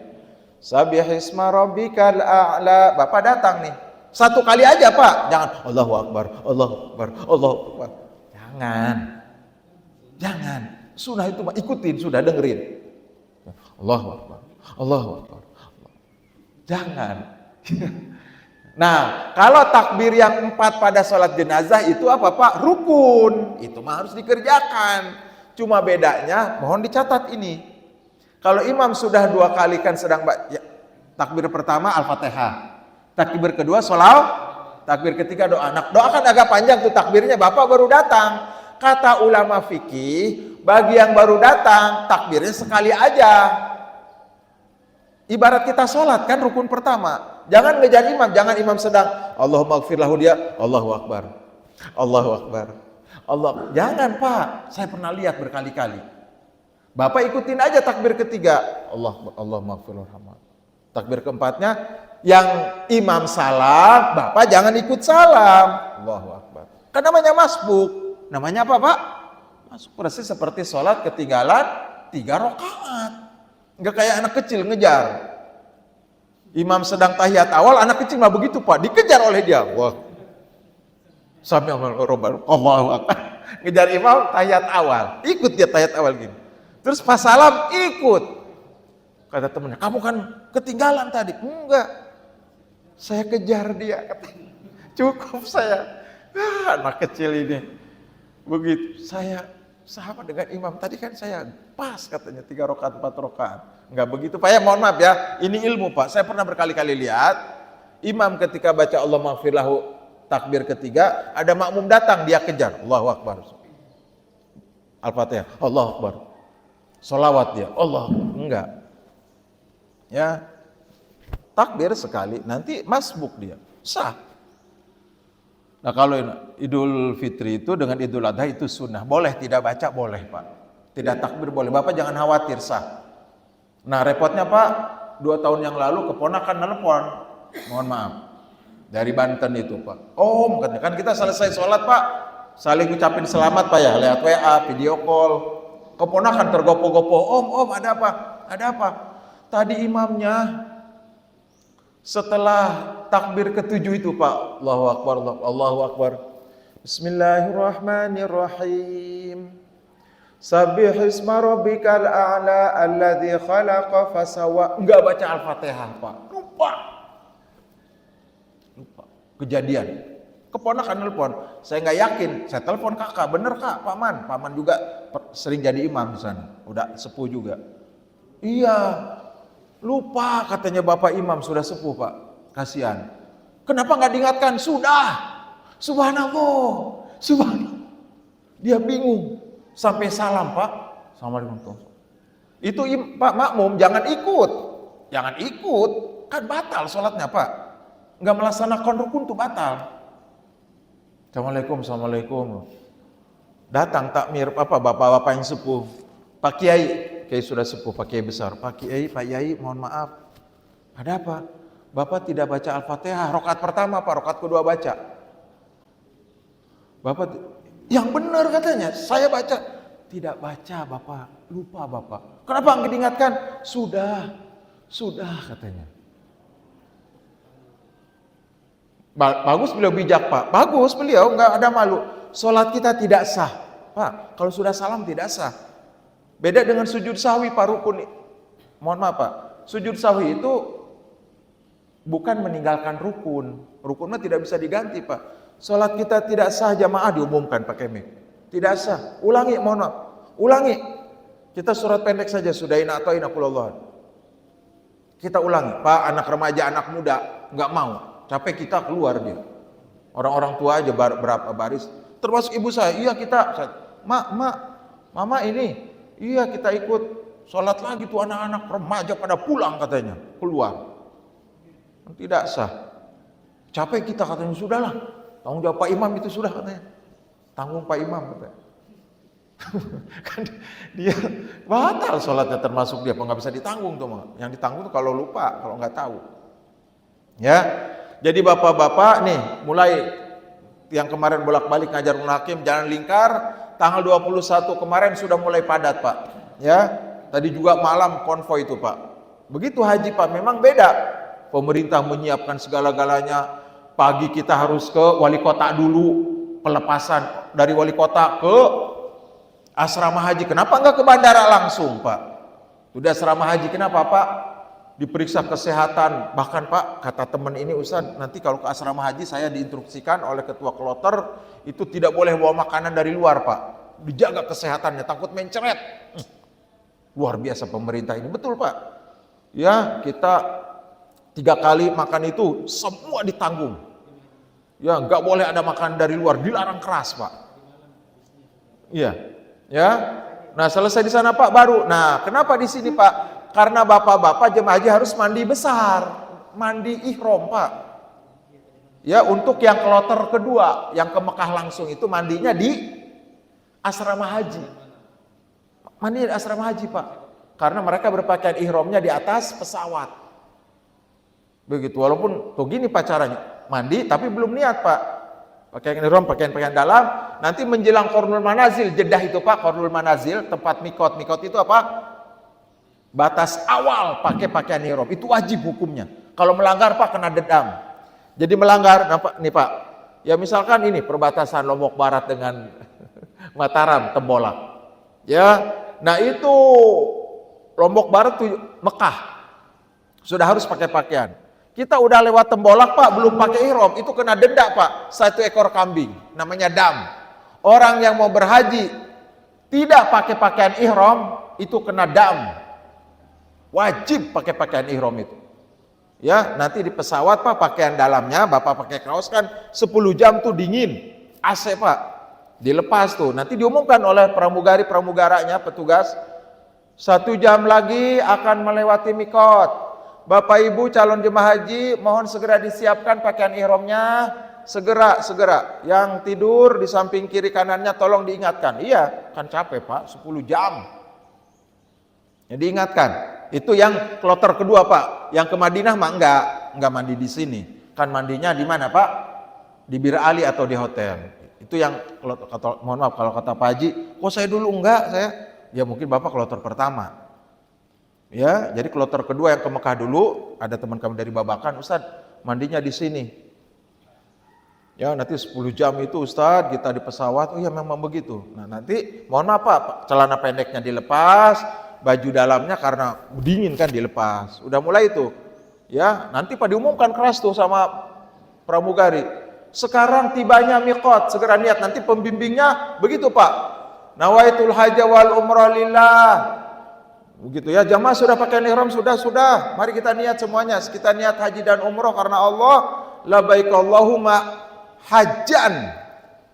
Sabihisma rabbikal a'la. Bapak datang nih. Satu kali aja Pak. Jangan Allahu Akbar, Allahu Akbar, Allahu Akbar. Jangan. Sunnah itu Pak, ikutin, sudah dengerin. Allahu Akbar, Allahu Akbar. Jangan. Nah, kalau takbir yang 4 pada sholat jenazah itu apa Pak? Rukun. Itu mah harus dikerjakan. Cuma bedanya, mohon dicatat ini. Kalau imam sudah 2 kali kan sedang ya, takbir pertama Al-Fatihah. Takbir kedua sholawat. Takbir ketiga doa. Nah, doa kan agak panjang tuh takbirnya, bapak baru datang. Kata ulama fikih, bagi yang baru datang, takbirnya sekali aja. Ibarat kita sholat kan rukun pertama. Jangan ngejar imam, jangan imam sedang Allahumma gfir lahu dia, Allahu Akbar. Allahu Akbar. Allah, jangan Pak, saya pernah lihat berkali-kali. Bapak ikutin aja takbir ketiga, Allahumma gfir lahu. Takbir keempatnya, yang imam salam, Bapak jangan ikut salam. Allahu Akbar. Kan namanya masbuk. Namanya apa Pak? Masuk persis seperti sholat ketinggalan 3 rakaat. Enggak kayak anak kecil ngejar. Imam sedang tahiyat awal, anak kecil mah begitu Pak, dikejar oleh dia. Wah. Sami Allahu Akbar. Ngejar imam tahiyat awal. Ikut dia tahiyat awal gini. Terus pas salam ikut. Kata temennya, kamu kan ketinggalan tadi. Enggak. Saya kejar dia. Cukup saya. Anak kecil ini. Begitu. Saya sahabat dengan imam. Tadi kan saya pas katanya 3 rakaat 4 rakaat. Enggak begitu Pak ya, mohon maaf ya. Ini ilmu Pak. Saya pernah berkali-kali lihat. Imam ketika baca Allah maghfir lahu takbir ketiga, ada makmum datang, dia kejar. Allahu Akbar. Al-Fatihah. Allahu Akbar. Sholawat dia. Allah. Enggak. Ya. Takbir sekali, nanti masbuk dia. Sah. Nah kalau Idul Fitri itu dengan Idul Adha itu sunnah. Boleh tidak baca? Boleh Pak. Tidak takbir boleh. Bapak jangan khawatir, sah. Nah repotnya Pak, 2 tahun yang lalu keponakan nelpon. Mohon maaf. Dari Banten itu Pak. Om katanya, kan kita selesai sholat Pak. Saling ucapin selamat Pak ya. Lewat WA, video call. Keponakan tergopoh-gopoh. Om ada apa? Ada apa? Tadi imamnya setelah takbir ke-7 itu Pak, Allahu Akbar, Allahu Akbar. Bismillahirrahmanirrahim. Sabbihisma rabbikal a'la alladzi khalaqa fasawwa. Enggak baca Al-Fatihah Pak. Lupa. Kejadian. Keponakan nelpon. Saya nggak yakin. Saya telepon kakak. Bener Kak, paman. Paman juga sering jadi imam di sana. Udah sepuh juga. Iya. Lupa katanya bapak imam sudah sepuh Pak. Kasihan. Kenapa nggak diingatkan? Sudah. Subhanallah. Subhanallah. Dia bingung. Sampai salam Pak. Assalamualaikum. Itu Pak makmum jangan ikut. Jangan ikut. Kan batal sholatnya Pak. Nggak melaksanakan rukun itu batal. Assalamualaikum. Datang takmir apa bapak-bapak yang sepuh. Pak Kiai sudah sepuh, Pak Kiai besar. Pak Kiai, mohon maaf. Ada apa? Bapak tidak baca Al-Fatihah. Rakaat pertama Pak, rakaat kedua baca. Bapak, yang benar katanya. Saya baca. Tidak baca Bapak, lupa Bapak. Kenapa nggak diingatkan? Sudah katanya. Bagus beliau bijak Pak. Bagus beliau, nggak ada malu. Sholat kita tidak sah. Pak, kalau sudah salam tidak sah. Beda dengan sujud sahwi Pak, rukun. Mohon maaf Pak. Sujud sahwi itu bukan meninggalkan rukun. Rukunnya tidak bisa diganti Pak. Sholat kita tidak sah jamaah diumumkan pakai mic. Tidak sah. Ulangi, mohon maaf. Ulangi. Kita surat pendek saja. Sudaina atau inakulullah. Kita ulangi. Pak, anak remaja, anak muda nggak mau. Capek kita keluar dia. Orang-orang tua aja berapa baris. termasuk ibu saya. Iya kita, mama ini, iya kita ikut sholat lagi tuh anak-anak remaja pada pulang katanya, keluar. Tidak sah. Capek kita katanya, sudahlah. Tanggung jawab Pak Imam itu sudah katanya. Tanggung Pak Imam katanya. Kan dia batal sholatnya termasuk dia, nggak bisa ditanggung tuh. Yang ditanggung tuh kalau lupa, kalau nggak tahu. Ya, jadi bapak-bapak nih, mulai yang kemarin bolak-balik ngajar Hakim Jalan Lingkar, tanggal 21 kemarin sudah mulai padat Pak. Ya, tadi juga malam konvoi itu Pak. Begitu haji Pak, memang beda. Pemerintah menyiapkan segala-galanya. Pagi kita harus ke wali kota dulu, pelepasan dari wali kota ke asrama haji. Kenapa enggak ke bandara langsung Pak? Sudah asrama haji, kenapa Pak? Diperiksa kesehatan. Bahkan Pak, kata teman ini, Ustaz, nanti kalau ke asrama haji saya diinstruksikan oleh ketua kloter itu tidak boleh bawa makanan dari luar Pak. Dijaga kesehatannya, takut mencret. Luar biasa pemerintah ini, betul Pak. Ya, kita 3 kali makan itu semua ditanggung. Ya, nggak boleh ada makanan dari luar, dilarang keras Pak. Iya, ya. Nah selesai di sana Pak baru. Nah kenapa di sini Pak? Karena bapak-bapak jemaah haji harus mandi besar, mandi ihram Pak. Ya, untuk yang kloter kedua, yang ke Mekah langsung itu mandinya di asrama haji. Mandi di asrama haji Pak. Karena mereka berpakaian ihramnya di atas pesawat. Begitu, walaupun tuh gini Pak caranya, mandi tapi belum niat Pak. Pakaian ihram, pakaian dalam, nanti menjelang Qarnul Manazil, Jeddah itu Pak, Qarnul Manazil, tempat mikot. Mikot itu apa? Batas awal pakai pakaian ihram, itu wajib hukumnya. Kalau melanggar Pak kena dendam. Jadi melanggar, nih Pak, ya misalkan ini perbatasan Lombok Barat dengan Mataram, Tembolak. Ya, nah itu Lombok Barat tuh Mekah, sudah harus pakai pakaian. Kita udah lewat Tembolak Pak, belum pakai ihram, itu kena denda Pak, 1 ekor kambing, namanya dam. Orang yang mau berhaji tidak pakai pakaian ihram, itu kena dam. Wajib pakai pakaian ihram itu. Ya, nanti di pesawat Pak, pakaian dalamnya Bapak pakai kaos kan 10 jam tuh dingin, AC Pak. Dilepas tuh, nanti diumumkan oleh pramugaranya, petugas, 1 jam lagi akan melewati mikot. Bapak Ibu calon jemaah haji mohon segera disiapkan pakaian ihramnya, segera. Yang tidur di samping kiri kanannya tolong diingatkan. Iya, kan capek Pak, 10 jam. Ya diingatkan. Itu yang kloter kedua Pak. Yang ke Madinah mah enggak mandi di sini. Kan mandinya di mana Pak? Di Bir Ali atau di hotel. Itu yang mohon maaf kalau kata Pak Haji, kok saya dulu enggak, ya mungkin Bapak kloter pertama. Ya, jadi kloter kedua yang ke Mekah dulu, ada teman kami dari Babakan, Ustaz, mandinya di sini. Ya, nanti 10 jam itu Ustaz, kita di pesawat, oh ya memang begitu. Nah, nanti mohon maaf Pak, celana pendeknya dilepas, baju dalamnya karena dingin kan dilepas. Udah mulai itu. Ya, nanti Pak diumumkan keras tuh sama pramugari. Sekarang tibanya miqat, segera niat, nanti pembimbingnya begitu Pak. Nawaitul hajja wal umrah lillah. Begitu ya, jamaah sudah pakai ihram, sudah. Mari kita niat semuanya. Kita niat haji dan umroh karena Allah. Labbaik Allahumma hajjan.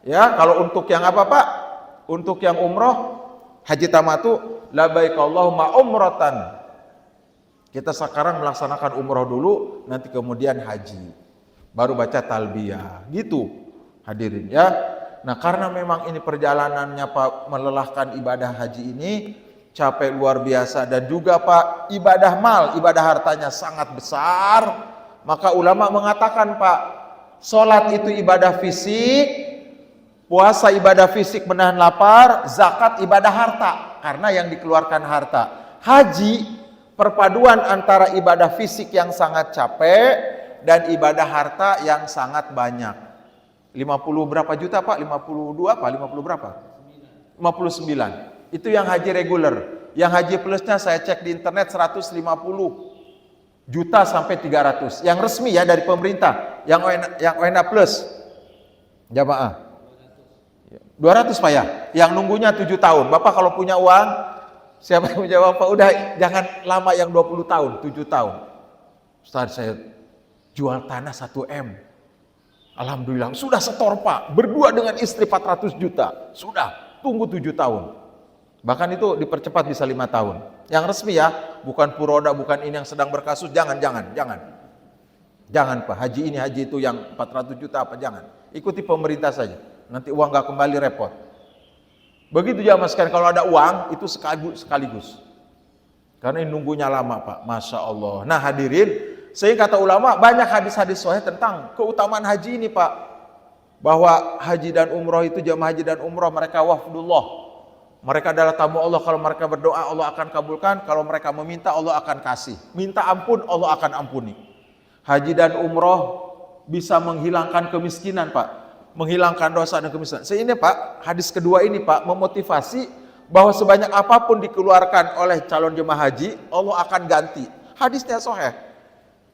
Ya, kalau untuk yang apa Pak? Untuk yang umroh, haji tamatu, labbaik Allahumma umratan. Kita sekarang melaksanakan umroh dulu, nanti kemudian haji. Baru baca talbiyah. Gitu, hadirin ya. Nah, karena memang ini perjalanannya Pak melelahkan ibadah haji ini, capek luar biasa, dan juga Pak ibadah ibadah hartanya sangat besar, maka ulama mengatakan Pak, sholat itu ibadah fisik, puasa ibadah fisik menahan lapar, zakat ibadah harta karena yang dikeluarkan harta. Haji perpaduan antara ibadah fisik yang sangat capek dan ibadah harta yang sangat banyak. 50 berapa juta Pak? 52 apa? 50 berapa? 59. Itu yang haji reguler. Yang haji plusnya saya cek di internet 150 juta sampai 300. Yang resmi ya dari pemerintah. Yang ONA plus jamaah 200 Pak ya. Yang nunggunya 7 tahun. Bapak kalau punya uang, siapa yang menjawab Pak? Udah jangan lama yang 20 tahun, 7 tahun. Ustaz saya jual tanah 1 M. Alhamdulillah, sudah setor Pak, berdua dengan istri 400 juta, sudah, tunggu 7 tahun. Bahkan itu dipercepat bisa 5 tahun. Yang resmi ya, bukan Puroda, bukan ini yang sedang berkasus, jangan. Jangan Pak, haji ini, haji itu yang 400 juta apa, jangan. Ikuti pemerintah saja, nanti uang nggak kembali repot. Begitu jamaah sekalian, kalau ada uang, itu sekaligus. Karena ini nunggunya lama Pak, Masya Allah. Nah hadirin, sehingga kata ulama banyak hadis-hadis sahih tentang keutamaan haji ini Pak, bahwa haji dan umroh itu, jamaah haji dan umroh mereka wafdullah, mereka adalah tamu Allah. Kalau mereka berdoa Allah akan kabulkan, kalau mereka meminta Allah akan kasih, minta ampun Allah akan ampuni. Haji dan umroh bisa menghilangkan kemiskinan Pak, menghilangkan dosa dan kemiskinan. Sehingga Pak, hadis kedua ini Pak memotivasi bahwa sebanyak apapun dikeluarkan oleh calon jemaah haji, Allah akan ganti. Hadisnya sahih.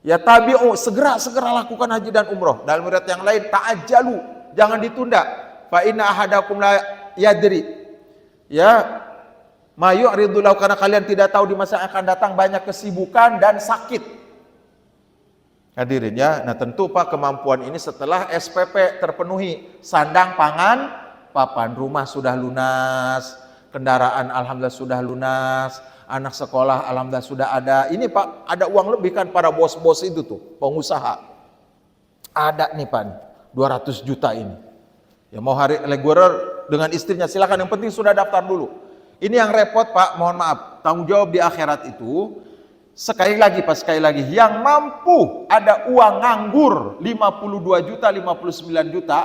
Ya tabi'u, segera lakukan haji dan umroh. Dalam riwayat yang lain, ta'ajjalu, jangan ditunda. Fa inna ahadakum la yadri. Ya, ma yu'ridu lahu, karena kalian tidak tahu di masa yang akan datang banyak kesibukan dan sakit. Hadirin ya, nah tentu Pak kemampuan ini setelah SPP terpenuhi, sandang, pangan, papan, rumah sudah lunas, kendaraan alhamdulillah sudah lunas, anak sekolah alhamdulillah sudah ada. Ini Pak, ada uang lebih kan para bos-bos itu tuh, pengusaha. Ada nih Pak, 200 juta ini. Ya mau hari legurer dengan istrinya silakan, yang penting sudah daftar dulu. Ini yang repot Pak, mohon maaf. Tanggung jawab di akhirat itu sekali lagi Pak, sekali lagi, yang mampu ada uang nganggur 52 juta, 59 juta,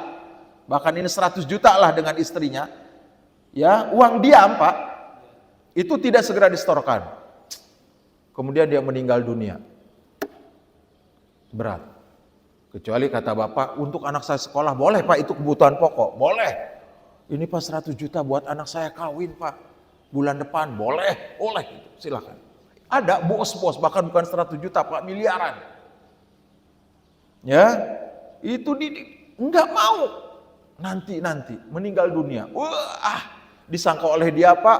bahkan ini 100 juta lah dengan istrinya. Ya, uang diam Pak, itu tidak segera disetorkan, kemudian dia meninggal dunia, berat. Kecuali kata bapak, untuk anak saya sekolah boleh Pak, itu kebutuhan pokok, boleh. Ini Pak 100 juta buat anak saya kawin Pak, bulan depan, boleh, silakan. Ada bos-bos bahkan bukan 100 juta Pak, miliaran. Ya, itu enggak mau. Nanti meninggal dunia. Wah, disangka oleh dia Pak,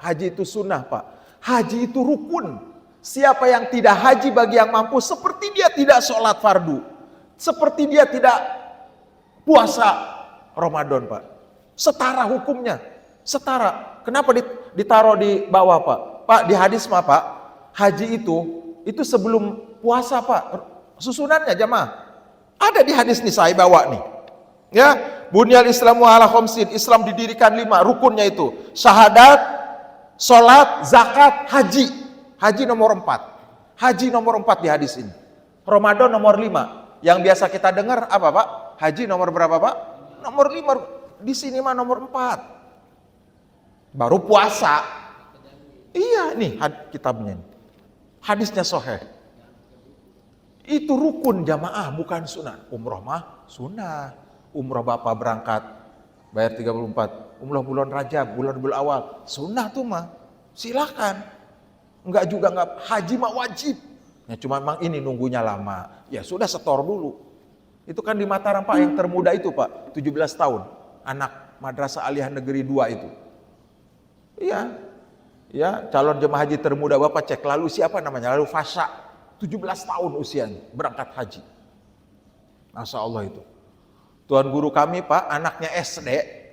haji itu sunnah Pak. Haji itu rukun. Siapa yang tidak haji bagi yang mampu, seperti dia tidak sholat fardu, seperti dia tidak puasa Ramadan Pak. Setara hukumnya, setara. Kenapa ditaruh di bawah Pak? Pak, di hadis mah Pak, haji itu sebelum puasa Pak. Susunannya jamaah ada di hadis nih, saya bawa nih. Ya, bunyal Islamu ala khamsin, Islam didirikan 5 rukunnya itu. Syahadat, sholat, zakat, haji. Haji nomor 4. Haji nomor 4 di hadis ini. Ramadan nomor 5. Yang biasa kita dengar apa Pak? Haji nomor berapa Pak? Nomor 5. Di sini mah nomor 4. Baru puasa. Iya nih kitabnya. Hadisnya sahih. Itu rukun jamaah, bukan sunnah. Umroh mah sunnah. Umroh Bapak berangkat bayar 34. Umroh bulan Rajab, bulan awal, sunnah tuh mah. Silakan. Enggak juga enggak, haji mah wajib. Ya cuma memang ini nunggunya lama. Ya sudah setor dulu. Itu kan di Mataram Pak, yang termuda itu Pak, 17 tahun. Anak Madrasah Aliyah Negeri 2 itu. Iya. Ya, calon jemaah haji termuda Bapak cek lalu siapa namanya? Lalu Fasha, 17 tahun usianya, berangkat haji. Masya Allah itu. Tuan guru kami Pak, anaknya SD,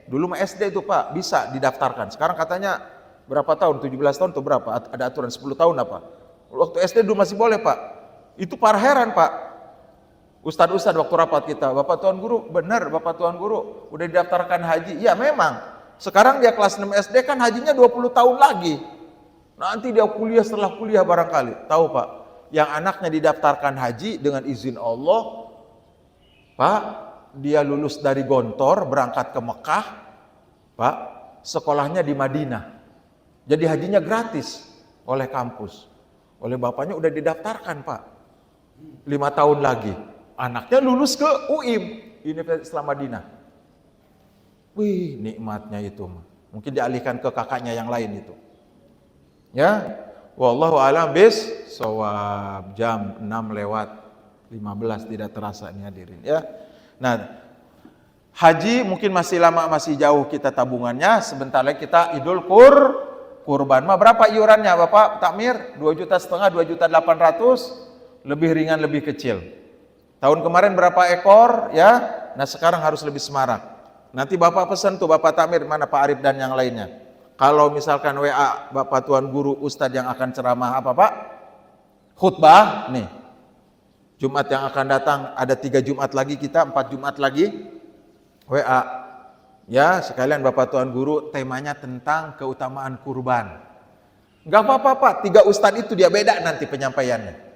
dulu mah SD itu Pak, bisa didaftarkan. Sekarang katanya berapa tahun? 17 tahun atau berapa? Ada aturan 10 tahun apa? Waktu SD dulu masih boleh Pak. Itu para heran Pak. Ustadz waktu rapat kita, Bapak Tuan Guru, benar Bapak Tuan Guru, udah didaftarkan haji. Ya memang. Sekarang dia kelas 6 SD kan hajinya 20 tahun lagi. Nanti dia kuliah, setelah kuliah barangkali. Tahu Pak, yang anaknya didaftarkan haji dengan izin Allah, Pak, dia lulus dari Gontor, berangkat ke Mekah, Pak, sekolahnya di Madinah. Jadi hajinya gratis oleh kampus. Oleh bapaknya udah didaftarkan Pak. 5 tahun lagi. Anaknya lulus ke UIM, Universitas Islam Madinah. Wih, nikmatnya itu. Mungkin dialihkan ke kakaknya yang lain itu. Ya, wallahu a'lam bis-shawab. Jam 6:15 tidak terasa ini hadirin ya. Nah, haji mungkin masih lama, masih jauh kita tabungannya. Sebentar lagi kita Idul Kurban. Mah berapa iurannya Bapak Takmir? 2,5 juta, 2,8 juta, lebih ringan lebih kecil. Tahun kemarin berapa ekor ya? Nah sekarang harus lebih semarak. Nanti Bapak pesan tuh Bapak Takmir, mana Pak Arif dan yang lainnya. Kalau misalkan WA Bapak Tuan Guru Ustadz yang akan ceramah apa Pak? Khutbah nih. Jumat yang akan datang ada 3 Jumat lagi kita, 4 Jumat lagi WA. Ya sekalian Bapak Tuan Guru temanya tentang keutamaan kurban. Enggak apa-apa Pak, 3 Ustadz itu dia beda nanti penyampaiannya.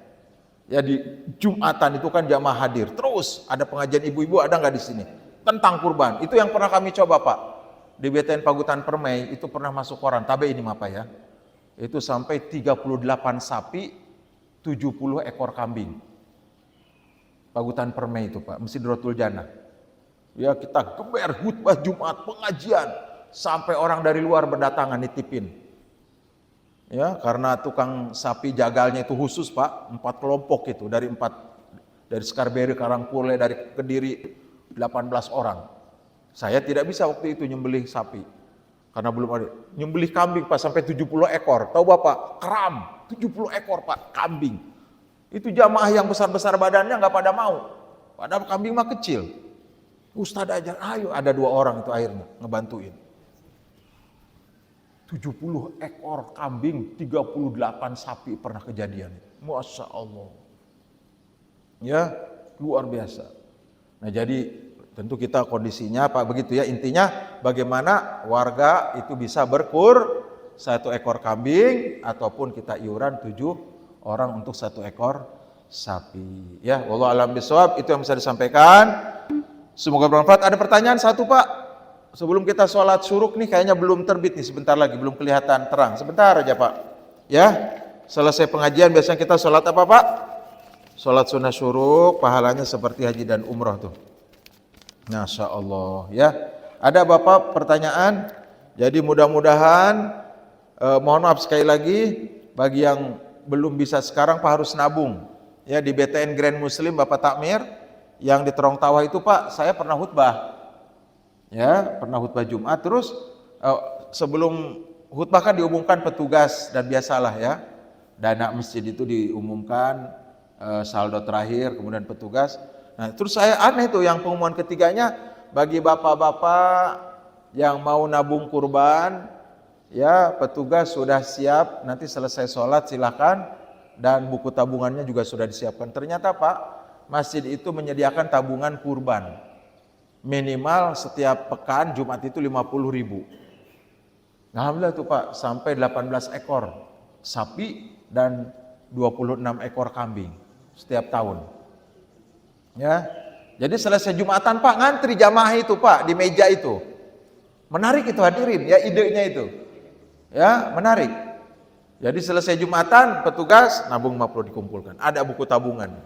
Ya di Jumatan itu kan jamaah hadir. Terus ada pengajian ibu-ibu ada nggak di sini? Tentang kurban. Itu yang pernah kami coba Pak. Di BTN Pagutan Permai itu pernah masuk koran. Tabe ini Pak ya. Itu sampai 38 sapi, 70 ekor kambing. Pagutan Permai itu Pak, Masjid Rotul Jannah. Ya kita geber khutbah Jumat, pengajian. Sampai orang dari luar berdatangan nitipin. Ya, karena tukang sapi jagalnya itu khusus Pak, 4 kelompok itu dari Skarberi, Karangpule, dari Kediri 18 orang. Saya tidak bisa waktu itu nyembelih sapi karena belum ada. Nyembelih kambing Pak sampai 70 ekor. Tahu Bapak, keram 70 ekor Pak kambing. Itu jamaah yang besar-besar badannya nggak pada mau. Padahal kambing mah kecil. Ustadz aja, ayo ada 2 orang itu akhirnya ngebantuin. 70 ekor kambing, 38 sapi pernah kejadian. Masya Allah. Ya, luar biasa. Nah jadi tentu kita kondisinya Pak begitu ya. Intinya bagaimana warga itu bisa berkur 1 ekor kambing ataupun kita iuran 7 orang untuk 1 ekor sapi. Ya, wallahu a'lam bishawab, itu yang bisa disampaikan. Semoga bermanfaat. Ada pertanyaan satu Pak? Sebelum kita sholat syuruk nih kayaknya belum terbit nih, sebentar lagi belum kelihatan terang. Sebentar aja Pak. Ya, selesai pengajian biasanya kita sholat apa Pak? Sholat sunnah syuruk, pahalanya seperti haji dan umroh tuh. Masya Allah ya. Ada Bapak pertanyaan? Jadi mudah-mudahan mohon maaf sekali lagi bagi yang belum bisa sekarang Pak harus nabung. Ya di BTN Grand Muslim Bapak Takmir yang di Terong Tawah itu Pak, saya pernah khutbah. Ya, pernah khutbah Jumat, terus sebelum khutbah kan diumumkan petugas dan biasalah ya, dana masjid itu diumumkan, saldo terakhir, kemudian petugas. Nah, terus saya aneh tuh yang pengumuman ketiganya bagi bapak-bapak yang mau nabung kurban, ya petugas sudah siap, nanti selesai sholat silakan dan buku tabungannya juga sudah disiapkan. Ternyata Pak, masjid itu menyediakan tabungan kurban. Minimal setiap pekan Jumat itu 50.000. Alhamdulillah tuh Pak, sampai 18 ekor sapi dan 26 ekor kambing setiap tahun. Ya. Jadi selesai Jumatan Pak, ngantri jamaah itu Pak di meja itu. Menarik itu hadirin ya idenya itu. Ya, menarik. Jadi selesai Jumatan petugas nabung 50 dikumpulkan. Ada buku tabungan.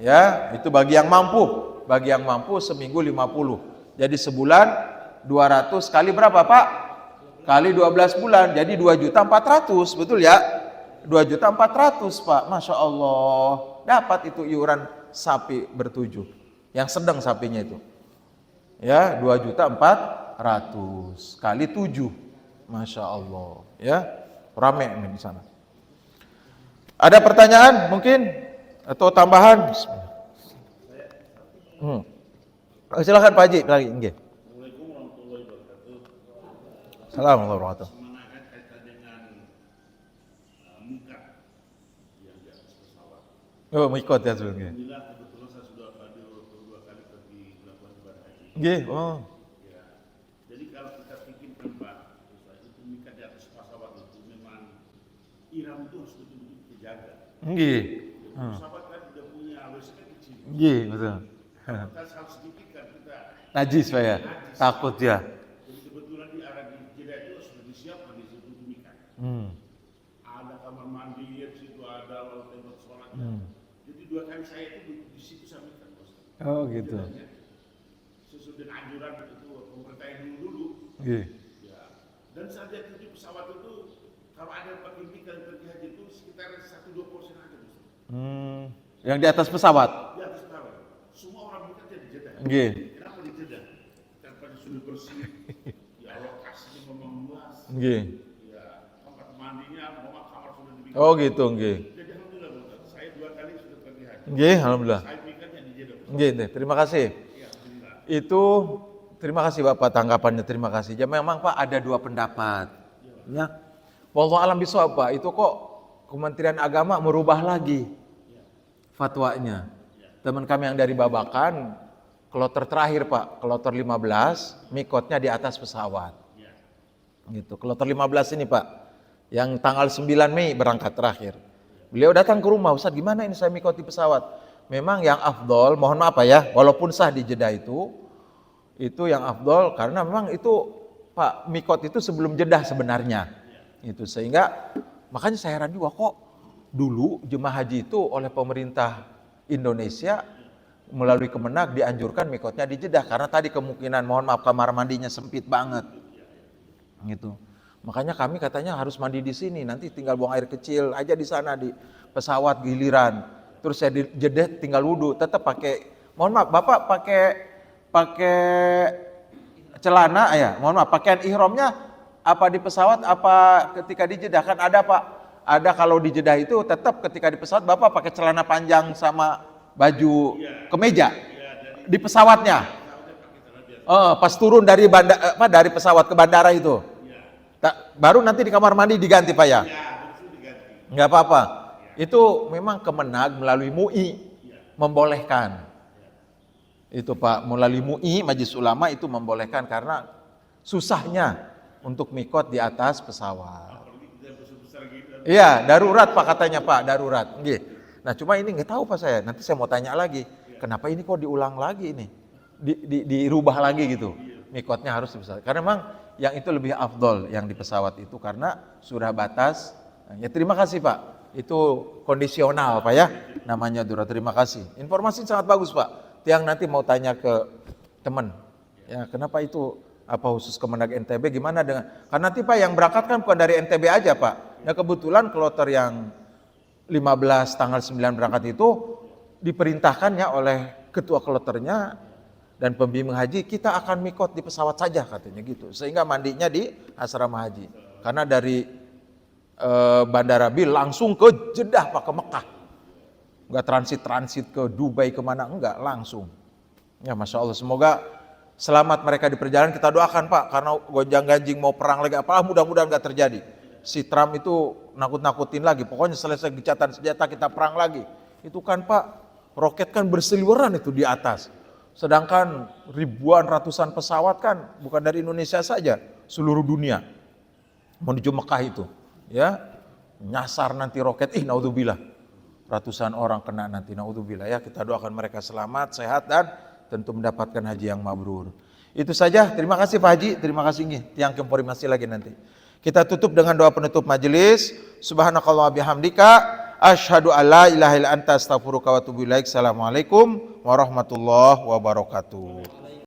Ya, itu bagi yang mampu. Bagi yang mampu seminggu 50. Jadi sebulan 200 kali berapa Pak? Kali 12 bulan. Jadi 2.400.000, betul ya? 2.400.000 Pak. Masya Allah. Dapat itu iuran sapi bertujuh. Yang sedang sapinya itu. Ya, 2.400.000 kali 7. Masya Allah. Ya, rame nih di sana. Ada pertanyaan mungkin atau tambahan? Bismillah. Silakan Pak Haji lagi. Nggih. Assalamualaikum warahmatullahi wabarakatuh. Assalamualaikum warahmatullahi wabarakatuh. Semangat kaitan dengan mikat yang di atas pesawat. Oh, mengikut ya sebelumnya. Alhamdulillah kebetulan saya sudah dua kali pergi melakukan ibadah haji. Nggih, oh. Ya. Jadi kalau kita bikin tempat, itu mikat di atas pesawat itu memang iram itu harus betul-betul dijaga. Nggih. Pesawat kan udah punya WC kecil. Nggih, betul. Kita harus sedikit kan kita Najis Pak ya. Takut ya. Jadi kebetulan di area di Jeddah itu sudah disiapkan di situ mikat. Ada kamar mandi di situ, ada lalu tempat sholat. Jadi 2 kali saya itu di situ saya mikat bos. Oh gitu. Sesuai dengan anjuran itu pemerintah yang dulu. Nggih. Ya. Dan saat dia tuju pesawat itu kalau ada yang pakai mikat yang pergi haji itu sekitar 1-2% aja bos. Yang di atas pesawat. Di atas pesawat. Semua orang mikat di Jeddah. Nggih. Kenapa di Jeddah? Karena sudah bersih. Ya lokasinya memang luas. Nggih. Ya, tempat mandinya, memang kamar sudah dibikin. Oh gitu, nggih. Jadi alhamdulillah Ustaz, saya 2 kali sudah pergi haji. Nggih, alhamdulillah. Saya pikirnya di Jeddah. Nggih, terima kasih. Ya, Itu terima kasih Bapak tanggapannya, terima kasih. Ya memang Pak ada dua pendapat. Ya. Wallahu alam bisawab Pak, itu kok Kementerian Agama merubah lagi fatwanya. Teman kami yang dari Babakan, kloter terakhir Pak, kloter 15, mikotnya di atas pesawat. Gitu. Kloter 15 ini Pak, yang tanggal 9 Mei berangkat terakhir. Beliau datang ke rumah, Ustaz gimana ini saya mikot di pesawat? Memang yang afdol, mohon maaf Pak ya, walaupun sah di Jeddah itu yang afdol karena memang itu Pak mikot itu sebelum Jeddah sebenarnya. Itu sehingga makanya saya heran juga kok dulu jemaah haji itu oleh pemerintah Indonesia melalui Kemenak dianjurkan mikotnya di Jeddah karena tadi kemungkinan mohon maaf kamar mandinya sempit banget. Gitu. Makanya kami katanya harus mandi di sini, nanti tinggal buang air kecil aja di sana di pesawat giliran. Terus saya di Jeddah tinggal wudhu, tetap pakai mohon maaf Bapak pakai celana ya, mohon maaf pakaian ihramnya apa di pesawat apa ketika di Jeddah kan ada Pak. Ada kalau di Jeddah itu tetap ketika di pesawat Bapak pakai celana panjang sama baju kemeja di pesawatnya. Pas turun dari dari pesawat ke bandara itu. Baru nanti di kamar mandi diganti Pak ya? Nggak apa-apa. Itu memang Kemenag melalui MUI membolehkan. Itu Pak, melalui MUI Majelis Ulama itu membolehkan karena susahnya untuk mikot di atas pesawat. Iya, darurat Pak katanya Pak, darurat. Nah cuma ini nggak tahu Pak saya. Nanti saya mau tanya lagi, kenapa ini kok diulang lagi ini, dirubah lagi gitu. Mikotnya harus di pesawat. Karena memang yang itu lebih afdol yang di pesawat itu karena sudah batas. Ya terima kasih Pak. Itu kondisional Pak ya, namanya Dura. Terima kasih. Informasi sangat bagus Pak. Tiang nanti mau tanya ke teman. Ya kenapa itu? Apa khusus Kemenag NTB gimana dengan karena nanti Pak yang berangkat kan bukan dari NTB aja Pak. Nah kebetulan kloter yang 15 tanggal 9 berangkat itu diperintahkannya oleh ketua kloternya dan pembimbing haji kita akan mikot di pesawat saja katanya gitu. Sehingga mandinya di asrama haji. Karena dari Bandara Bil langsung ke Jeddah Pak, ke Mekah. Enggak transit ke Dubai kemana enggak, langsung. Ya Masya Allah semoga selamat mereka di perjalanan, kita doakan Pak, karena gonjang-ganjing mau perang lagi, apalah mudah-mudahan gak terjadi. Si Trump itu nakut-nakutin lagi, pokoknya selesai gencatan senjata kita perang lagi. Itu kan Pak, roket kan berseliweran itu di atas. Sedangkan ribuan ratusan pesawat kan bukan dari Indonesia saja, seluruh dunia menuju Mekah itu. Ya, nyasar nanti roket, naudzubillah. Ratusan orang kena nanti, naudzubillah ya. Kita doakan mereka selamat, sehat dan tentu mendapatkan haji yang mabrur. Itu saja, terima kasih Pak Haji, terima kasih nih, tiang informasi lagi nanti. Kita tutup dengan doa penutup majelis. Subhanakallah bihamdika, asyhadu alla ilaha illa anta astaghfiruka wa atubu ilaik. Assalamualaikum warahmatullahi wabarakatuh.